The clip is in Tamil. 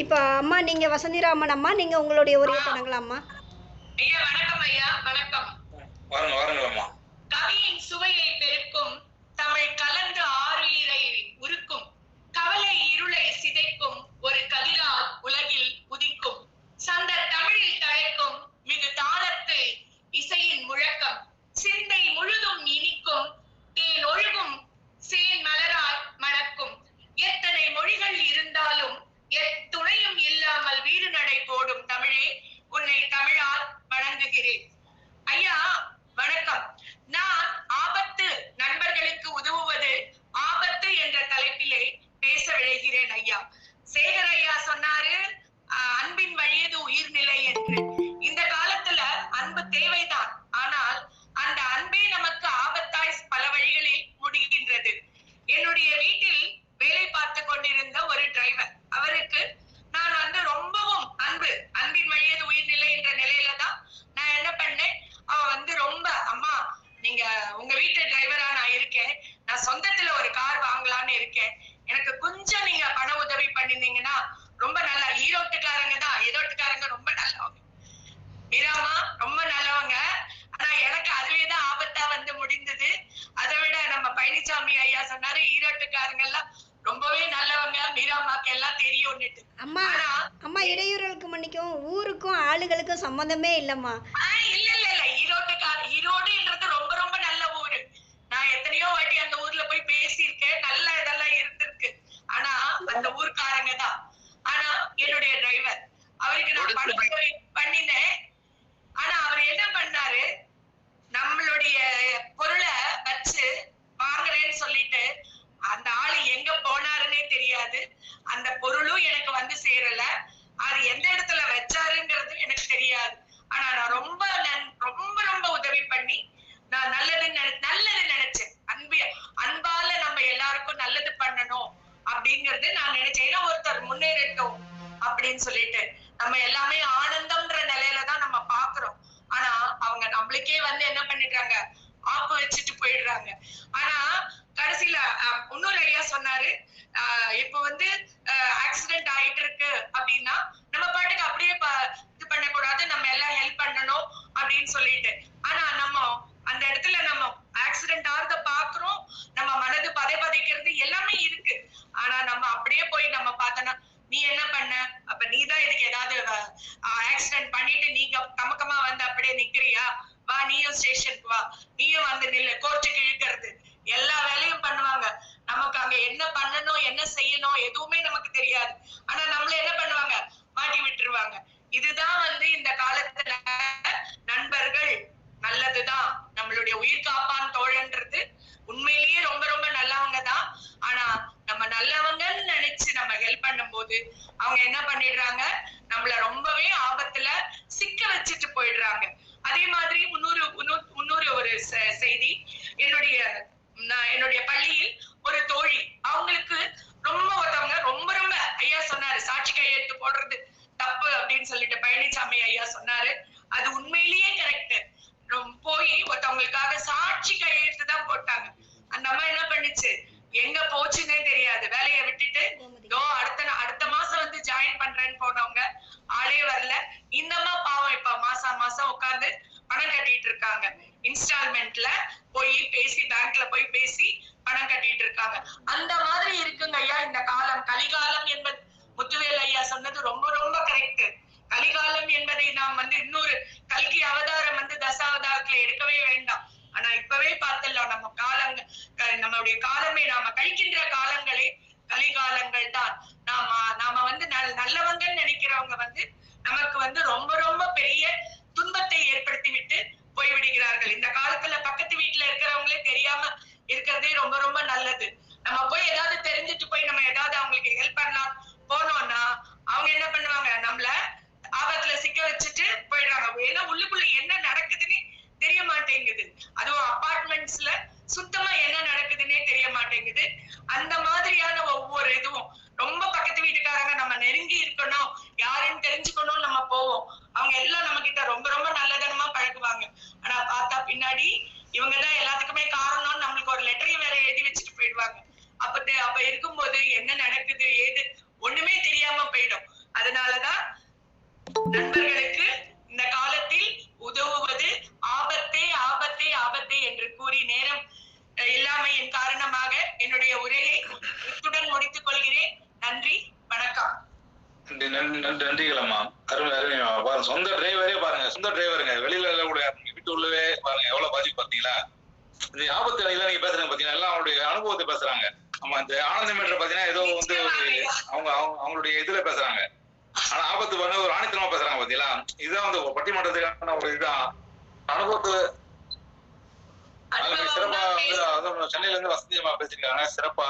இப்போ அம்மா நீங்கள் வசந்திராமன் அம்மா நீங்கள் உங்களுடைய உரையை தொடங்கலாம்மா. ஐயா வணக்கம். ஐயா வணக்கம். வாருங்கம்மா. கவியின் சுவையை பெருக்கும் தமிழ் கலந்து ஆறுயிரை உருக்கும் கவலை இருளை சிதைக்கும் ஒரு கதிரால் உலகில் உதிக்கும் சந்த தமிழில் தழைக்கும் மிகு தாளத்து இசையின் முழக்கம் சிந்தை முழுதும் இனிக்கும் தேன் ஒழுகும் சேன் மலராய் மணக்கும் எத்தனை மொழிகள் இருந்தாலும் எத்துணையும் இல்லாமல் வீறு நடை போடும் தமிழே உன்னை தமிழால் வணங்குகிறேன். ஐயா வணக்கம். நான் ஆபத்து நண்பர்களுக்கு உதவுவது ஆபத்து என்ற தலைப்பிலே பேச விழைகிறேன். ஐயா சேகர் ஐயா சொன்னாரு அன்பின் வழியது உயிர்நிலை என்று. இந்த காலத்துல அன்பு தேவைதான், ஆனால் அந்த அன்பே நமக்கு ஆபத்தாய் பல வழிகளில் முடிகின்றது. என்னுடைய வீட்டில் வேலை பார்த்து கொண்டிருந்த ஒரு டிரைவர், அவருக்கு நான் ரொம்பவும் அன்பின் வழியது உயிர்நிலை என்ற நிலையில தான் நான் என்ன பண்ணேன், அவ ரொம்ப அம்மா நீங்க உங்க வீட்டு டிரைவரா நான் இருக்கேன், நான் சொந்தத்துல ஒரு கார் வாங்கலான்னு இருக்கேன், எனக்கு கொஞ்சம் நீங்க பண உதவி பண்ணிருந்தீங்கன்னா ரொம்ப நல்லா. ஈரோட்டுக்காரங்க தான், ஈரோட்டுக்காரங்க ரொம்ப நல்லவங்க, மீராமா ரொம்ப நல்லவங்க. ஆனா எனக்கு அதுவேதான் ஆபத்தா முடிந்தது. அதை விட நம்ம பழனிசாமி ஐயா சொன்னாரு ஈரோட்டுக்காரங்க எல்லாம் ரொம்பவே நல்லவங்க, மீராமாக்கு எல்லாம் தெரியும்னுட்டு. அம்மா அம்மா இடையூறலுக்கு மன்னிக்கும், ஊருக்கும் ஆளுகளுக்கும் சம்பந்தமே இல்லம்மா. இல்ல இல்ல இல்ல ஈரோடுன்றது ரொம்ப ரொம்ப நல்ல ஊரு. நான் எத்தனையோ வாட்டி அந்த ஊர்ல போய் பேசியிருக்கேன், நல்ல இதெல்லாம் இருந்திருக்கு. ஆனா அந்த ஊர்க்காரங்க தான். ஆனா என்னுடைய டிரைவர், அவருக்கு நான் பண உதவி பண்ணினேன். ஆனா அவர் என்ன பண்ணாரு, நம்மளுடைய பொருளை வச்சு வாங்குறேன்னு சொல்லிட்டு அந்த ஆளு எங்க போனாருன்னே தெரியாது. அந்த பொருளும் எனக்கு சேரல, அது எந்த இடத்துல வச்சாருங்கிறது எனக்கு தெரியாது. ஆனா நான் ரொம்ப ரொம்ப ரொம்ப உதவி பண்ணி நான் நல்லது நினைச்சேன். அன்பால நம்ம எல்லாருக்கும் நல்லது பண்ணணும் அப்படிங்கறது நான் நினைச்சேன். ஏன்னா ஒருத்தர் முன்னேறட்டும் அப்படின்னு சொல்லிட்டு நம்ம எல்லாமே ஆனந்தம்ன்ற நிலையில தான் நம்ம பாக்குறோம். ஆனா அவங்க நம்மளுக்கே என்ன பண்ணிடுறாங்க, ஆப்பு வச்சுட்டு போயிடுறாங்க. ஆனா கடைசியில இன்னொரு ஐயா சொன்னாரு, இப்ப ஆக்சிடென்ட் ஆயிட்டு இருக்கு அப்படின்னா நம்ம பாட்டுக்கு அப்படியே இது பண்ணக்கூடாது, நம்ம எல்லாம் ஹெல்ப் பண்ணணும் அப்படின்னு சொல்லிட்டு. ஆனா நம்ம அந்த இடத்துல நம்ம ஆக்சிடென்ட் ஆறத பாக்குறோம், நம்ம மனது பதைக்கிறது எல்லாமே இருக்கு. ஆனா நம்ம அப்படியே போய் நம்ம பார்த்தோம்னா நீ என்ன பண்ண, அப்ப நீதான் இதுக்கு ஏதாவது ஆக்சிடென்ட் பண்ணிட்டு நீங்க கமக்கமா அப்படியே நிக்கிறியா, வா நீயும் ஸ்டேஷனுக்கு வா, நீயும் நில்லு, கோர்ட்டுக்கு இழுக்கிறது எல்லா வேலையும் பண்ணுவாங்க. நமக்கு அங்க என்ன பண்ணணும் என்ன செய்யணும் எதுவுமே நமக்கு தெரியாது. ஆனா நம்மள என்ன பண்ணுவாங்க, மாட்டி விட்டுருவாங்க. இதுதான் இந்த காலத்துல நண்பர்கள் நல்லதுதான், நம்மளுடைய உயிர் காப்பான் தோழன்றது உண்மையிலேயே ரொம்ப ரொம்ப நல்லவங்க தான். ஆனா நம்ம நல்லவங்கன்னு நினைச்சு நம்ம ஹெல்ப் பண்ணும் போது அவங்க என்ன பண்ணிடுறாங்க, நம்மள ரொம்பவே ஆபத்துல சிக்க வச்சுட்டு போயிடுறாங்க. அதே மாதிரி முன்னூறு ஒரு செய்தி, என்னுடைய பள்ளியில் ஒரு தோழி, அவங்களுக்கு ஒருத்தவங்க ரொம்ப ரொம்ப ஐயா சொன்னாரு சாட்சி கையெழுத்து போடுறது தப்பு அப்படின்னு சொல்லிட்டு பழனிசாமி ஐயா சொன்னாரு. அது உண்மையிலேயே கரெக்ட். போய் ஒருத்தவங்களுக்காக சாட்சி கையெழுத்து தான் போட்டாங்க. அந்த அம்மா என்ன பண்ணுச்சு, எங்க போச்சுன்னே தெரியாது, வேலையை விட்டுட்டு அடுத்த மாசம் ஜாயின் பண்றேன்னு போனவங்க ஆளே வரல. இந்த அம்மா பாவம் இப்ப மாசம் உட்கார்ந்து பணம் கட்டிட்டு இருக்காங்க. இன்ஸ்டால்மெண்ட்ல போய் பேசி, பேங்க்ல போய் பேசி பணம் கட்டிட்டு இருக்காங்க. அந்த மாதிரி இருக்குங்க ஐயா இந்த காலம். கலிகாலம் என்பது முத்துவேல் ஐயா சொன்னது ரொம்ப ரொம்ப கரெக்ட். கலிகாலம் என்பதை நாம் இன்னொரு கல்கி அவதாரம் தசாவதாரத்துல எடுக்கவே வேண்டாம். ஆனா இப்பவே பார்த்தலாம் நம்ம நம்மளுடைய காலமே, நாம கழிக்கின்ற காலங்களே கலிகாலங்கள் தான். நாம நல்லவங்கன்னு நினைக்கிறவங்க நமக்கு ரொம்ப ரொம்ப பெரிய துன்பத்தை ஏற்படுத்தி விட்டு போய்விடுகிறார்கள். இந்த காலத்துல பக்கத்து வீட்டுல இருக்கிறவங்களே தெரியாம இருக்கிறதே ரொம்ப ரொம்ப நல்லது. நம்ம போய் ஏதாவது தெரிஞ்சுட்டு போய் நம்ம ஏதாவது அவங்களுக்கு ஹெல்ப் பண்ணலாம் போனோம்னா அவங்க என்ன பண்ணுவாங்க, நம்மள ஆபத்துல சிக்க வச்சுட்டு போயிடுறாங்க. ஏன்னா உள்ளுக்குள்ள என்ன நடக்குதுன்னு தெரிய மாட்டேங்குது. அதுவும் அபார்ட்மெண்ட்ஸ்ல சுத்தமா என்ன நடக்குதுன்னே தெரிய மாட்டேங்குது. அந்த மாதிரியான ஒவ்வொரு இதுவும் ரொம்ப பக்கத்து வீட்டுக்காரங்க நம்ம நெருங்கி இருக்கணும், யாருன்னு தெரிஞ்சுக்கணும் நம்ம போவோம். அதனாலதான் நண்பர்களுக்கு இந்த காலத்தில் உதவுவது ஆபத்தே ஆபத்தே ஆபத்தே என்று கூறி நேரம் இல்லாமையின் காரணமாக என்னுடைய உரையை இத்துடன் முடித்துக் கொள்கிறேன். நன்றி, வணக்கம். நன்றிகள் அம்மா. அருமை அருமையா பாருங்க. சொந்த டிரைவரே பாருங்க, சொந்த டிரைவருங்க. வெளியில கூட வீட்டு உள்ளவே பாருங்க எவ்வளவு பாதிப்பு பாத்தீங்களா. இந்த ஆபத்து நிலையில நீங்க பேசுறீங்க பாத்தீங்கன்னா எல்லாம் அவங்களுடைய அனுபவத்தை பேசுறாங்க. ஆமா, இந்த ஆனந்தம் என்ற பாத்தீங்கன்னா ஏதோ வந்து அவங்களுடைய இதுல பேசுறாங்க. ஆனா ஆபத்து பாருங்க ஒரு ஆணித்தனமா பேசுறாங்க பாத்தீங்களா. இதுதான் வந்து பட்டிமன்றத்துக்கான ஒரு இதுதான் அனுபவத்துல சிறப்பா வந்து சென்னையில இருந்து வசதியமா பேசிருக்காங்க. சிறப்பா